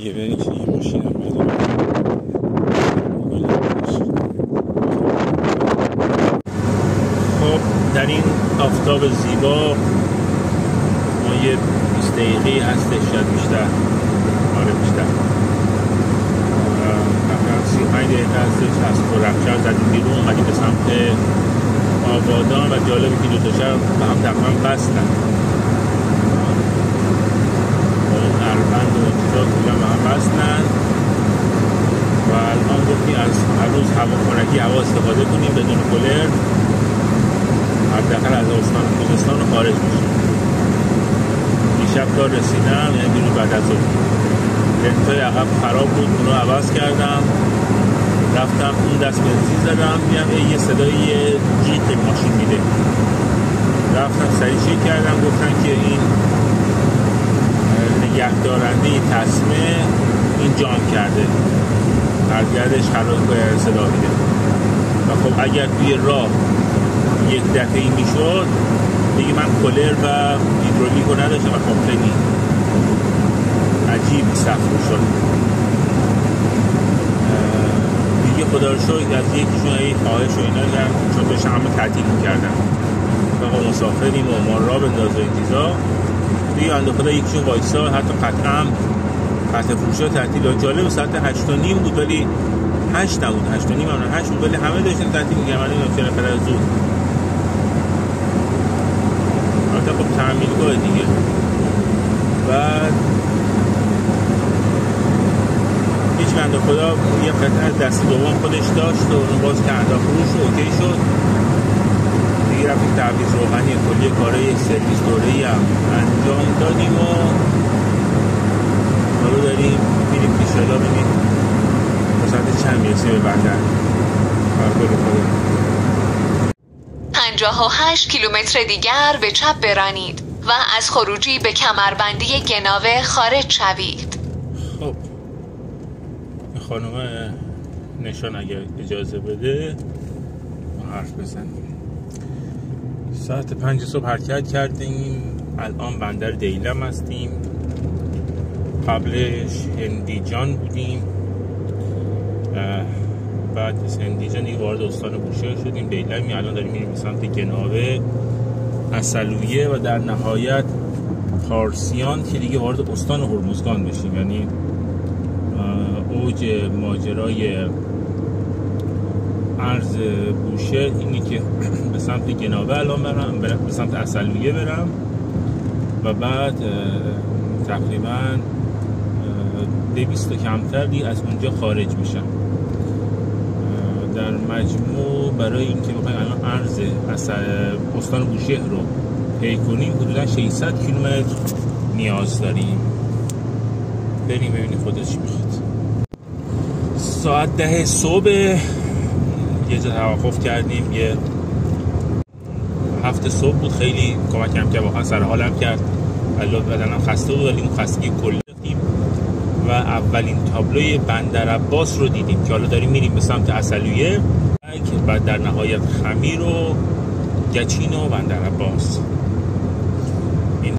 دیگه بریم که این ماشین هم بدونم. خب در این آفتاب زیبا ما یه 20 دقیقه هستش شاید بیشتر، آره بیشتر، تقریبا 35 دقیقه هستش از خرمشهر زدیم بیرون، اومدیم به سمت آبادان و جالبه که دو تا شهر به هم تقریبا بستن، اروند و چیزا کلا به هم بستن و الان گفتیم از هر روز هواخوراکی هوا استفاده کنیم بدون کولر، حداقل از استان خوزستان خارج میشیم. دیشب تا رسیدم، یعنی دیروز بعد از ظهر لنتای عقب خراب بود، اونو عوض کردم، رفتم اون دست بنزین زدم، میدم یه صدای جیغ ماشین میده، رفتم سریع چک کردم، گفتن که این نگهدارنده تصمه این جام کرده، برگردش خراب صدا میده و خب اگر توی راه یک دفعه میشد دیگه من کولر و هیدرولیکو نداشتم و کمپلینی عجیب سخت شد دیگه. خدا رو شکر از یکیشون ای خواهش و اینا کردم چون داشتم همه تعطیل میکردم و مسافریم و ما را بنداز و این چیزا دیگه، بنده خدا یکیشون وایسا، حتی قطع فروشا تعطیل ها. جالب ساعت 8:30 بود ولی 8 نبود، 8:30 بود ولی همه داشتن تعطیل میکردن. من نمیدونم چرا پدر زود، البته خب تعمیرگاه دیگه. بعد هیچ بنده خدا یه قطعه دست دوم خودش داشت و اون باز کرده فروش و اوکی شد دیگه، رفتیم تعویض روغنی کلی کارای سرویس دوره‌ای هم انجام دادیم و حالا داریم میریم پیشالا ببینیم تا ساعت چند میرسه به بندر. 58 کیلومتر دیگر به چپ برانید و از خروجی به کمربندی گناوه خارج شوید. خب خانم نشان اگر اجازه بده ما حرف بزنیم. ساعت 5 صبح حرکت کردیم، الان بندر دیلم هستیم، قبلش هندیجان بودیم، بعد از هندیجان دیگه وارد استان بوشهر شدیم، دیلمی، الان داریم میریم به سمت گناوه، عسلویه و در نهایت پارسیان که دیگه وارد استان هرمزگان بشیم. یعنی اوج ماجرای عرض بوشهر اینی که به سمت گناوه الان برم، به سمت عسلویه برم و بعد تقریبا 200 کمتر دیگه از اونجا خارج میشم. در مجموع برای اینکه بخوایم الان عرض استان بوشهر رو طی کنیم حدودا 600 کیلومتر نیاز داریم. بریم ببینیم خودش چی میخواد. ساعت 10 صبح یه جا توقف کردیم، یه 7 صبح بود، خیلی کمکم کرد، واقعا سر حالم کرد، الان بدنم خسته بود ولی اون خستگی کلی داشتیم و اولین تابلوی بندر عباس رو دیدیم که حالا داریم میریم به سمت عسلویه، بعد در نهایت خمیر و گچین و بندر عباس. این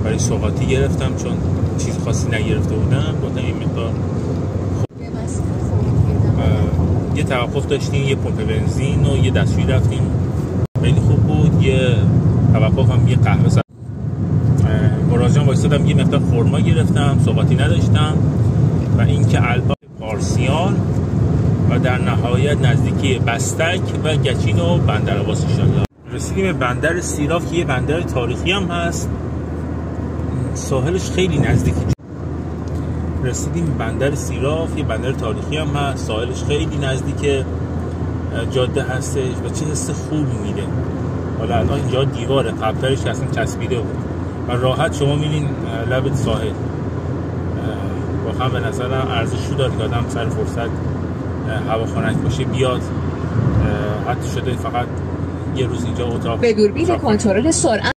برای سوغاتی گرفتم چون چیز خاصی نگرفته بودم، گفتم این مقدار یه توقف داشتیم، یه پمپ بنزین و یه دستشویی رفتیم، خیلی خوب بود. یه توقف هم یه قهوه سر مراجعان وایسادم، یه مقدار خرما گرفتم، سوغاتی نداشتم و اینکه البا پارسیان و در نهایت نزدیکی بستک و گچین و بندر عباس ان شاءالله. رسیدیم به بندر سیراف که یه بندر تاریخی هم هست، ساحلش خیلی نزدیکی. رسیدیم به بندر سیراف، یه بندر تاریخی هم هست، ساحلش خیلی نزدیک جاده هستش و چه حس خوبی میده. حالا الان اینجا دیواره، قبلش که اصلا چسبیده بود و راحت شما میرین لب ساحل. واقعا به نظرم ارزش رو داره که آدم سر فرصت هوا خنک باشه بیاد، حتی شده فقط یه روز اینجا اتاق. به دوربین کنترل سرعت